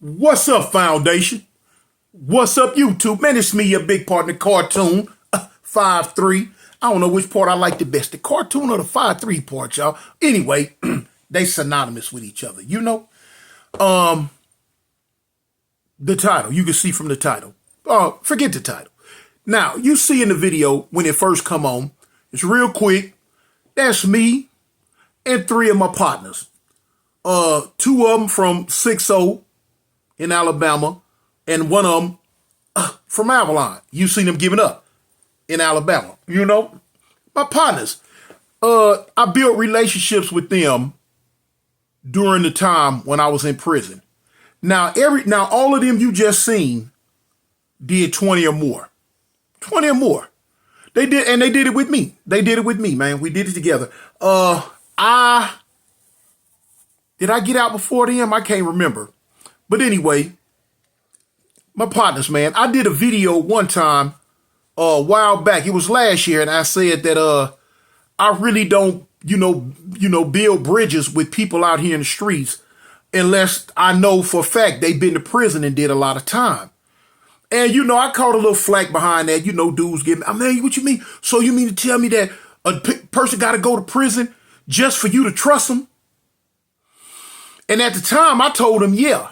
What's up, Foundation? What's up, YouTube? Man, it's me, your big partner, Cartoon, 5'3". I don't know which part I like the best, the cartoon or the 5'3" part, y'all. Anyway, they synonymous with each other, you know? The title, you can see from the title. Forget the title. Now, you see in the video when it first come on, it's real quick. That's me and three of my partners. Two of them from 6-0 in Alabama, and one of them from Avalon. You seen them giving up in Alabama. You know, my partners. I built relationships with them during the time when I was in prison. Now, all of them you just seen did 20 or more. 20 or more. They did, and they did it with me. They did it with me, man. We did it together. Did I get out before them? I can't remember. But anyway, my partners, man, I did a video one time a while back. It was last year, and I said that I really don't, build bridges with people out here in the streets unless I know for a fact they've been to prison and did a lot of time. And, I caught a little flack behind that. Dudes give me, man, what you mean? So you mean to tell me that a person got to go to prison just for you to trust them? And at the time, I told him, yeah.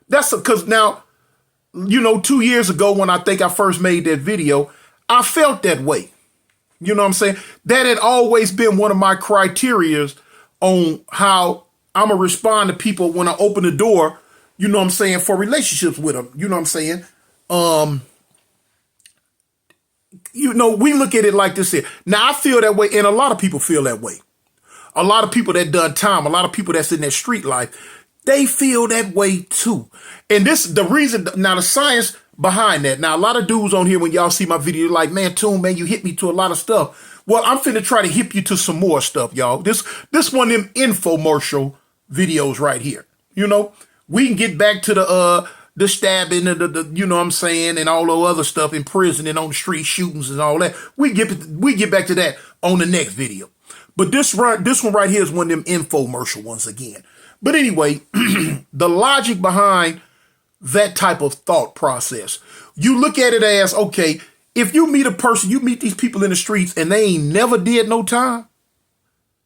That's because now, 2 years ago when I think I first made that video, I felt that way. You know what I'm saying? That had always been one of my criterias on how I'm going to respond to people when I open the door, for relationships with them. You know what I'm saying? We look at it like this here. Now, I feel that way, and a lot of people feel that way. A lot of people that done time, a lot of people that's in that street life, they feel that way too. And the reason, now the science behind that. Now, a lot of dudes on here, when y'all see my video, you're like, man, Toon, man, you hit me to a lot of stuff. Well, I'm finna try to hit you to some more stuff, y'all. This one of them infomercial videos right here. We can get back to the stabbing and the and all the other stuff in prison and on the street shootings and all that. We get back to that on the next video. But this one right here is one of them infomercial ones again. But anyway, the logic behind that type of thought process, you look at it as, okay, if you meet a person, you meet these people in the streets and they ain't never did no time,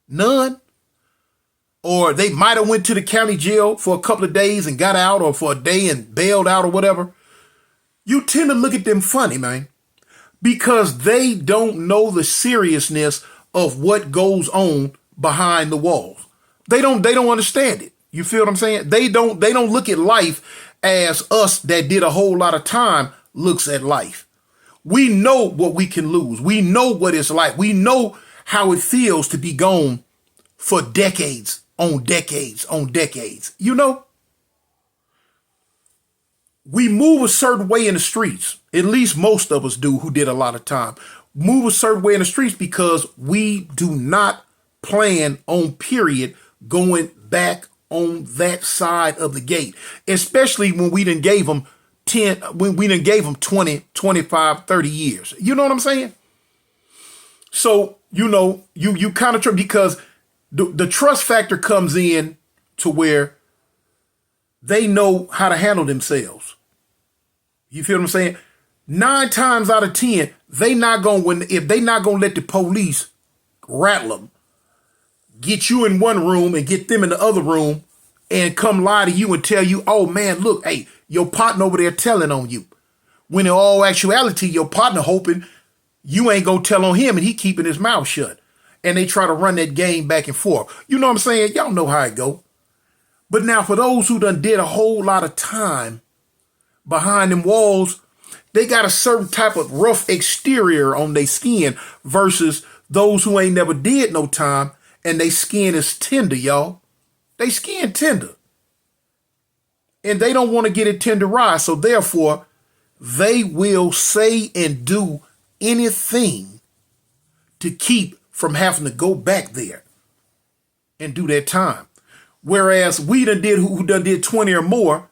none, or they might have went to the county jail for a couple of days and got out, or for a day and bailed out or whatever, you tend to look at them funny, man, because they don't know the seriousness of what goes on behind the walls. They don't understand it. You feel what I'm saying? They don't look at life as us that did a whole lot of time looks at life. We know what we can lose. We know what it's like. We know how it feels to be gone for decades on decades on decades. We move a certain way in the streets. At least most of us do who did a lot of time. Move a certain way in the streets because we do not plan on period going back on that side of the gate, especially when we done gave them 20, 25, 30 years. You know what I'm saying? So, you kind of trust, because the trust factor comes in to where they know how to handle themselves. You feel what I'm saying? 9 times out of 10, if they not gonna let the police rattle them, get you in one room and get them in the other room and come lie to you and tell you, oh man, look, hey, your partner over there telling on you. When in all actuality, your partner hoping you ain't gonna tell on him and he keeping his mouth shut. And they try to run that game back and forth. You know what I'm saying? Y'all know how it go. But now for those who done did a whole lot of time behind them walls, they got a certain type of rough exterior on their skin versus those who ain't never did no time and they skin is tender, y'all. They skin tender. And they don't want to get it tenderized. So therefore, they will say and do anything to keep from having to go back there and do their time. Whereas we who done did 20 or more,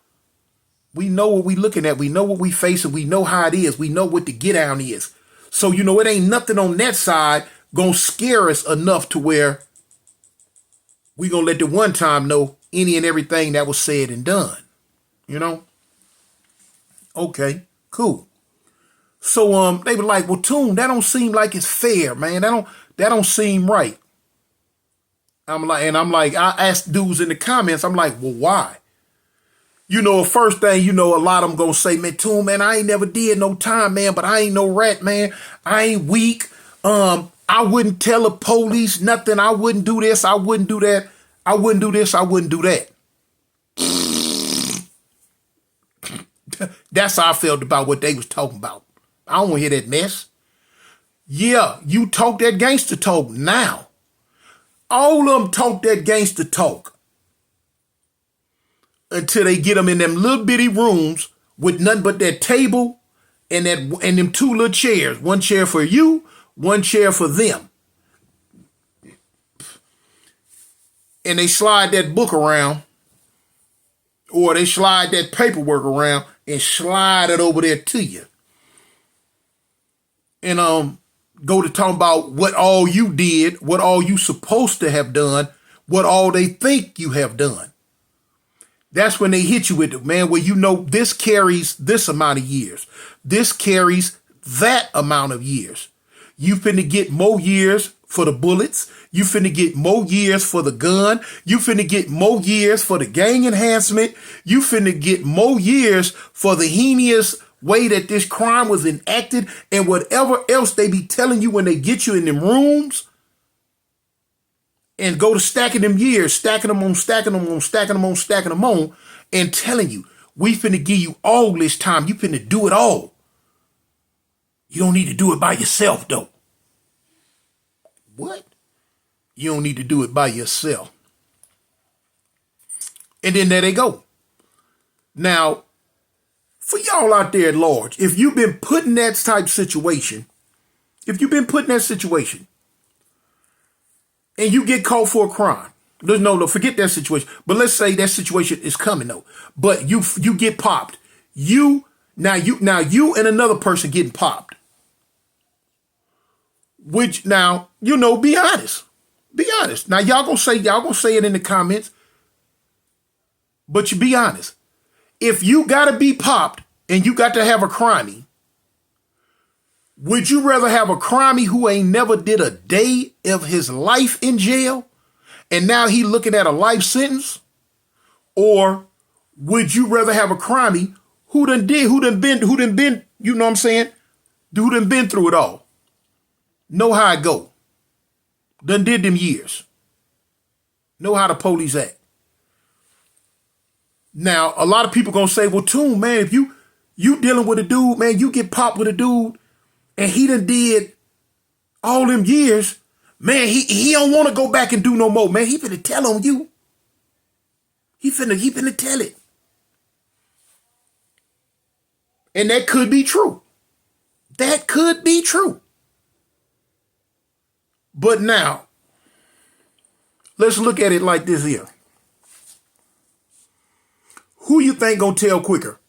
we know what we looking at. We know what we facing. We know how it is. We know what the get down is. So, it ain't nothing on that side gonna scare us enough to where we gonna let the one time know any and everything that was said and done. you know? Okay, cool. So they were like, well, Toon, that don't seem like it's fair, man. That don't seem right. I asked dudes in the comments, I'm like, well, why? First thing, a lot of them gonna say, man, Toon, man, I ain't never did no time, man, but I ain't no rat, man. I ain't weak. I wouldn't tell the police nothing. I wouldn't do this. I wouldn't do that. I wouldn't do this. I wouldn't do that. That's how I felt about what they was talking about. I don't want to hear that mess. Yeah, you talk that gangster talk now. All of them talk that gangster talk until they get them in them little bitty rooms with nothing but that table and them two little chairs. One chair for you, one chair for them. And they slide that book around, or they slide that paperwork around and slide it over there to you. And go to talk about what all you did, what all you supposed to have done, what all they think you have done. That's when they hit you with it, man, where this carries this amount of years. This carries that amount of years. You finna get more years for the bullets. You finna get more years for the gun. You finna get more years for the gang enhancement. You finna get more years for the heinous way that this crime was enacted and whatever else they be telling you when they get you in them rooms and go to stacking them years, stacking them on, stacking them on, stacking them on, stacking them on, and telling you, we finna give you all this time. You finna do it all. You don't need to do it by yourself, though. What? You don't need to do it by yourself. And then there they go. Now, for y'all out there at large, if you've been put in that type of situation, and you get caught for a crime, no, forget that situation. But let's say that situation is coming though. But you get popped. You and another person getting popped. Which now, be honest. Be honest. Now y'all gonna say it in the comments. But you be honest. If you gotta be popped and you got to have a crimey, would you rather have a crimey who ain't never did a day of his life in jail and now he looking at a life sentence? Or would you rather have a crimey who done been, you know what I'm saying? Who done been through it all? Know how it go. Done did them years. Know how the police act. Now, a lot of people gonna say, well, Toon, man, if you dealing with a dude, man, you get popped with a dude and he done did all them years, man, he don't want to go back and do no more, man. He finna tell on you. He finna tell it. And that could be true. That could be true. But now, let's look at it like this here. Who you think gonna tell quicker?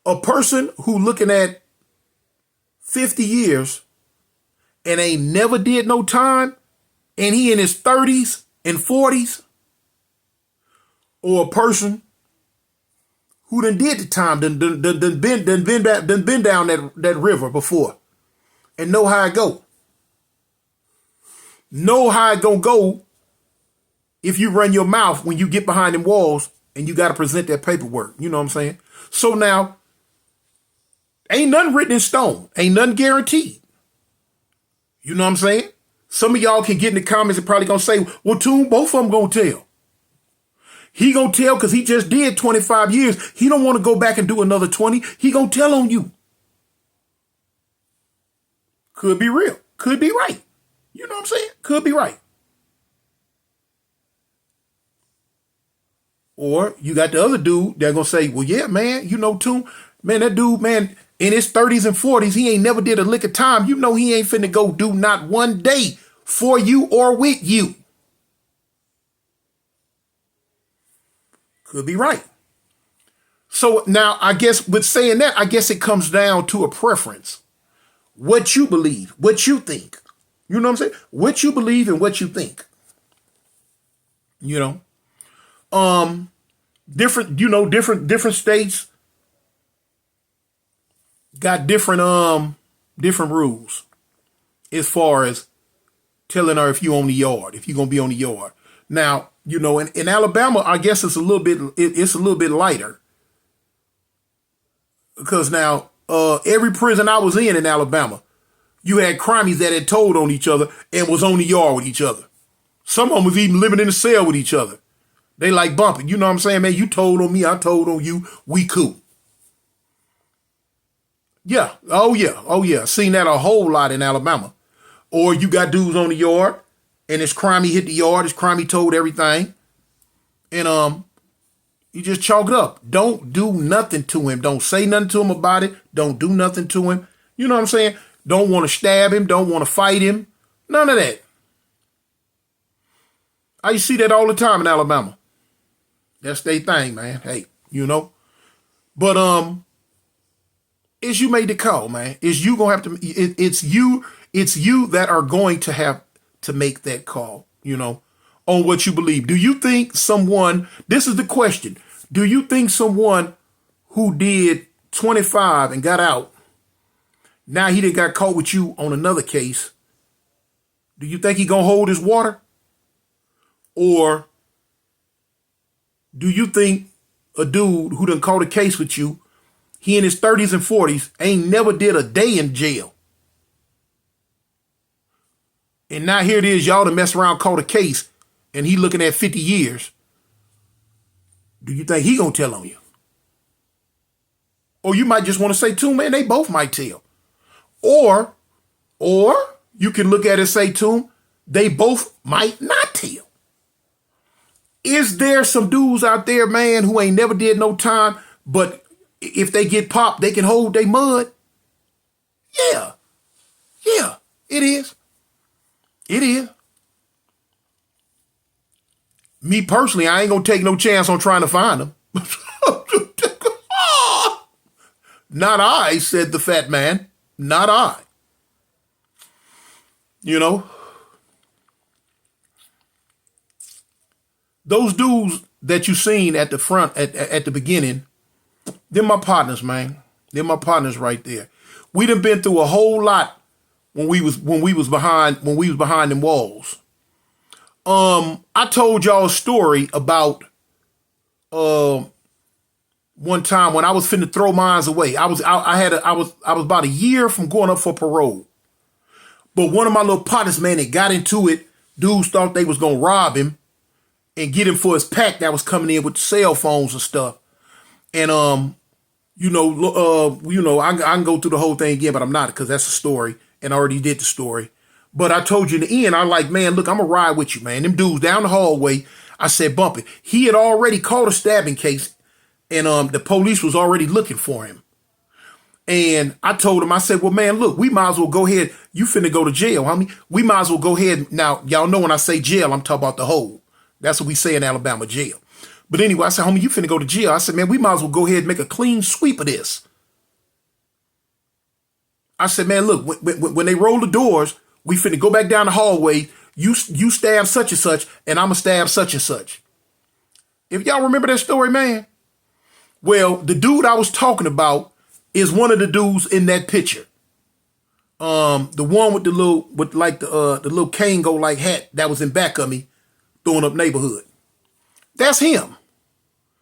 A person who looking at 50 years and ain't never did no time and he in his 30s and 40s? Or a person who done did the time, done been down that river before and know how it go? Know how it gonna go if you run your mouth when you get behind them walls and you got to present that paperwork. You know what I'm saying? So now, ain't nothing written in stone. Ain't nothing guaranteed. You know what I'm saying? Some of y'all can get in the comments and probably gonna say, well, Toon, both of them gonna tell. He gonna tell because he just did 25 years. He don't want to go back and do another 20. He gonna tell on you. Could be real. Could be right. You know what I'm saying? Could be right. Or you got the other dude that gonna say, well, yeah, man, Toon, man, that dude, man, in his 30s and 40s, he ain't never did a lick of time. He ain't finna go do not one day for you or with you. Could be right. So now, I guess with saying that, I guess it comes down to a preference. What you believe, what you think. You know what I'm saying? What you believe and what you think. different states got different rules as far as telling her if you on the yard, if you're gonna be on the yard. Now, in Alabama, I guess it's a little bit lighter. Because now, every prison I was in Alabama, you had crimies that had told on each other and was on the yard with each other. Some of them was even living in the cell with each other. They like bumping. You know what I'm saying, man? You told on me, I told on you. We cool. Yeah. Oh, yeah. Oh, yeah. Seen that a whole lot in Alabama. Or you got dudes on the yard and this crimey hit the yard. This crimey told everything. And you just chalk it up. Don't do nothing to him. Don't say nothing to him about it. Don't do nothing to him. You know what I'm saying? Don't want to stab him. Don't want to fight him. None of that. I see that all the time in Alabama. That's their thing, man. Hey, But it's you made the call, man. It's you gonna have to. It's you that are going to have to make that call. On what you believe. Do you think someone? This is the question. Do you think someone who did 25 and got out, now he done got caught with you on another case? Do you think he gonna hold his water? Or do you think a dude who done caught a case with you, he in his 30s and 40s, ain't never did a day in jail? And now here it is, y'all done mess around, caught a case, and he looking at 50 years. Do you think he gonna tell on you? Or you might just want to say, too, man, they both might tell. Or you can look at it and say to them, they both might not tell. Is there some dudes out there, man, who ain't never did no time, but if they get popped, they can hold their mud? Yeah. Yeah, it is. It is. Me personally, I ain't gonna take no chance on trying to find them. Not I, said the fat man. Not I. Those dudes that you seen at the front at the beginning, they're my partners, man. They're my partners right there. We done been through a whole lot when we was behind them walls. I told y'all a story about one time when I was finna throw mines away. I was about a year from going up for parole. But one of my little partners, man, that got into it, dudes thought they was gonna rob him and get him for his pack that was coming in with the cell phones and stuff. And I can go through the whole thing again, but I'm not, because that's a story, and I already did the story. But I told you in the end, I like, man, look, I'm gonna ride with you, man. Them dudes down the hallway, I said, bump it. He had already caught a stabbing case, and the police was already looking for him. And I told him, I said, well, man, look, we might as well go ahead. You finna go to jail, homie. We might as well go ahead. Now, y'all know when I say jail, I'm talking about the hole. That's what we say in Alabama, jail. But anyway, I said, homie, you finna go to jail. I said, man, we might as well go ahead and make a clean sweep of this. I said, man, look, when they roll the doors, we finna go back down the hallway. You stab such and such, and I'm gonna stab such and such. If y'all remember that story, man. Well, the dude I was talking about is one of the dudes in that picture. The one with the little Kango like hat that was in back of me, throwing up neighborhood. That's him.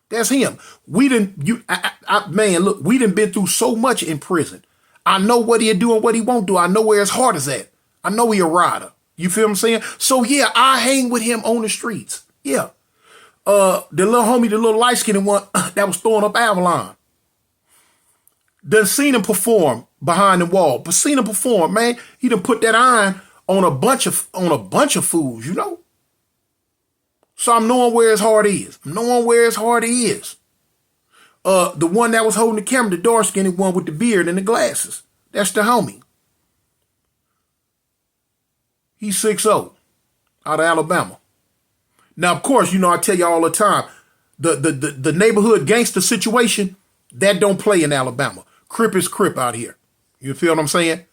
That's him. We done been through so much in prison. I know what he'll do and what he won't do. I know where his heart is at. I know he a rider. You feel what I'm saying? So yeah, I hang with him on the streets. Yeah. The little homie, the little light-skinned one that was throwing up Avalon. Done seen him perform behind the wall. But seen him perform, man. He done put that iron on a bunch of fools, So I'm knowing where his heart is. The one that was holding the camera, the dark-skinned one with the beard and the glasses. That's the homie. He's 6'0", out of Alabama. Now, of course, I tell you all the time, the neighborhood gangster situation, that don't play in Alabama. Crip is crip out here. You feel what I'm saying?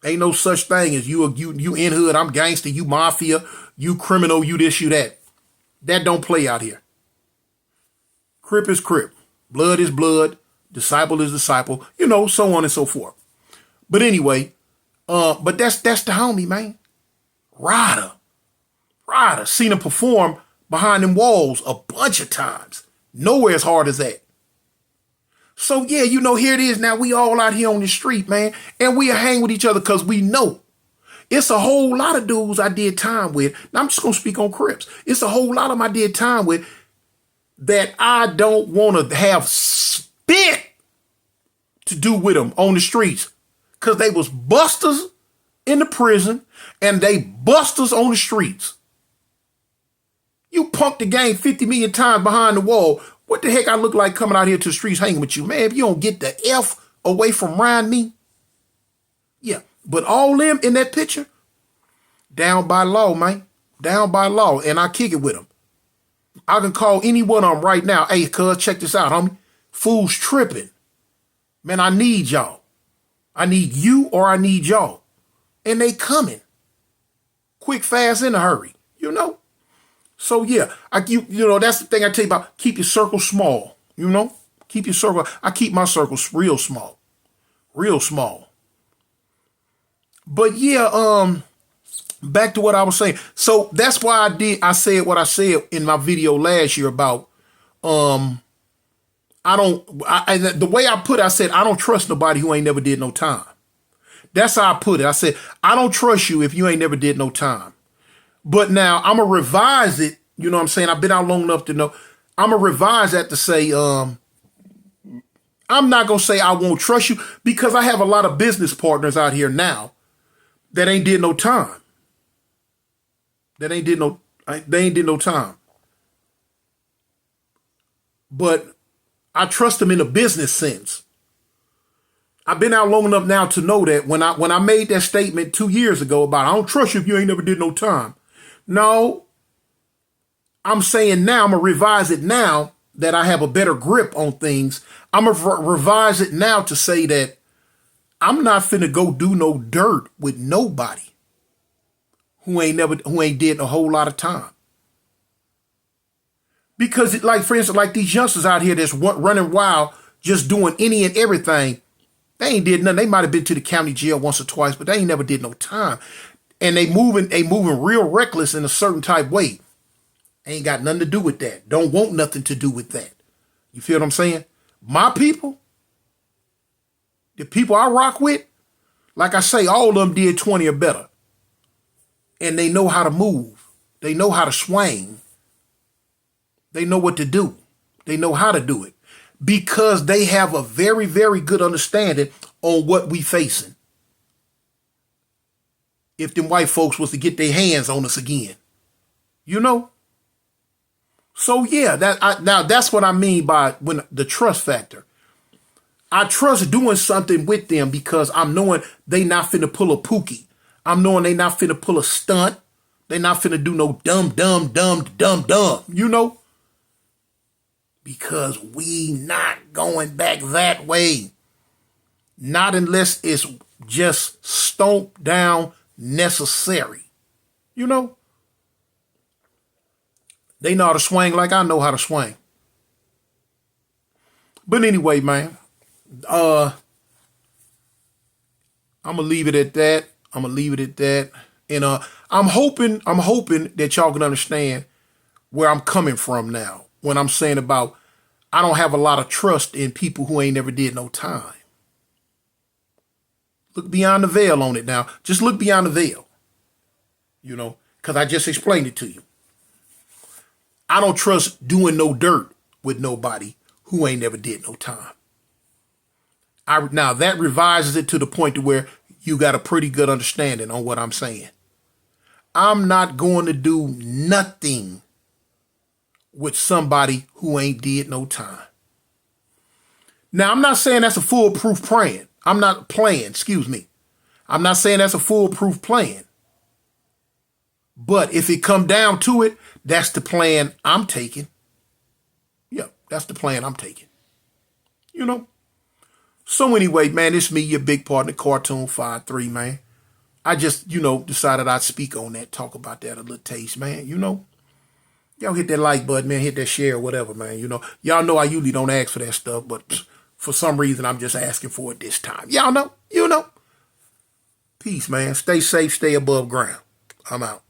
Ain't no such thing as you in hood, I'm gangster, you mafia, you criminal, you this, you that. That don't play out here. Crip is crip. Blood is blood. Disciple is disciple. So on and so forth. But anyway, but that's the homie, man. Ryder. Seen him perform behind them walls a bunch of times. Nowhere as hard as that. So yeah, here it is now. We all out here on the street, man. And we hang with each other because we know. It's a whole lot of dudes I did time with. Now I'm just going to speak on Crips. It's a whole lot of them I did time with that I don't want to have spit to do with them on the streets. Because they was busters in the prison and they busters on the streets. You punked the game 50 million times behind the wall. What the heck I look like coming out here to the streets hanging with you? Man, if you don't get the F away from around me. Yeah, but all them in that picture, down by law, man. Down by law, and I kick it with them. I can call any one of them right now. Hey, cuz, check this out, homie. Fools tripping. Man, I need y'all. I need you or I need y'all. And they coming. Quick, fast, in a hurry. So yeah, that's the thing I tell you about. Keep your circle small, Keep your circle. I keep my circles real small. Real small. But yeah, back to what I was saying. So that's why I said what I said in my video last year about the way I put it, I said I don't trust nobody who ain't never did no time. That's how I put it. I said I don't trust you if you ain't never did no time. But now I'm going to revise it. You know what I'm saying? I've been out long enough to know. I'm going to revise that to say, I'm not going to say I won't trust you because I have a lot of business partners out here now that ain't did no time. They ain't did no time. But I trust them in a business sense. I've been out long enough now to know that when I made that statement 2 years ago about I don't trust you if you ain't never did no time. No, I'm saying now, I'm going to revise it now that I have a better grip on things. I'm going to revise it now to say that I'm not finna go do no dirt with nobody who ain't did a whole lot of time. Because for instance, like these youngsters out here that's running wild, just doing any and everything. They ain't did nothing. They might have been to the county jail once or twice, but they ain't never did no time. And they moving real reckless in a certain type way. Ain't got nothing to do with that. Don't want nothing to do with that. You feel what I'm saying? My people, the people I rock with, like I say, all of them did 20 or better. And they know how to move. They know how to swing. They know what to do. They know how to do it. Because they have a very, very good understanding on what we facing. If them white folks was to get their hands on us again. So yeah, now that's what I mean by when the trust factor. I trust doing something with them because I'm knowing they not finna pull a pookie. I'm knowing they not finna pull a stunt. They not finna do no dumb. Because we not going back that way. Not unless it's just stomped down necessary. They know how to swing like I know how to swing. But anyway, man, I'm gonna leave it at that. And I'm hoping that y'all can understand where I'm coming from now when I'm saying about I don't have a lot of trust in people who ain't never did no time. Look beyond the veil on it now. Just look beyond the veil. Because I just explained it to you. I don't trust doing no dirt with nobody who ain't never did no time. Now that revises it to the point to where you got a pretty good understanding on what I'm saying. I'm not going to do nothing with somebody who ain't did no time. Now, I'm not saying that's a foolproof plan. I'm not saying that's a foolproof plan. But if it come down to it, that's the plan I'm taking. Yeah, that's the plan I'm taking. So anyway, man, it's me, your big partner, Cartoon 53, man. I just, decided I'd speak on that, talk about that a little taste, man, Y'all hit that like button, man. Hit that share, whatever, man. You know, y'all know I usually don't ask for that stuff, but for some reason, I'm just asking for it this time. Y'all know, you know. Peace, man. Stay safe, stay above ground. I'm out.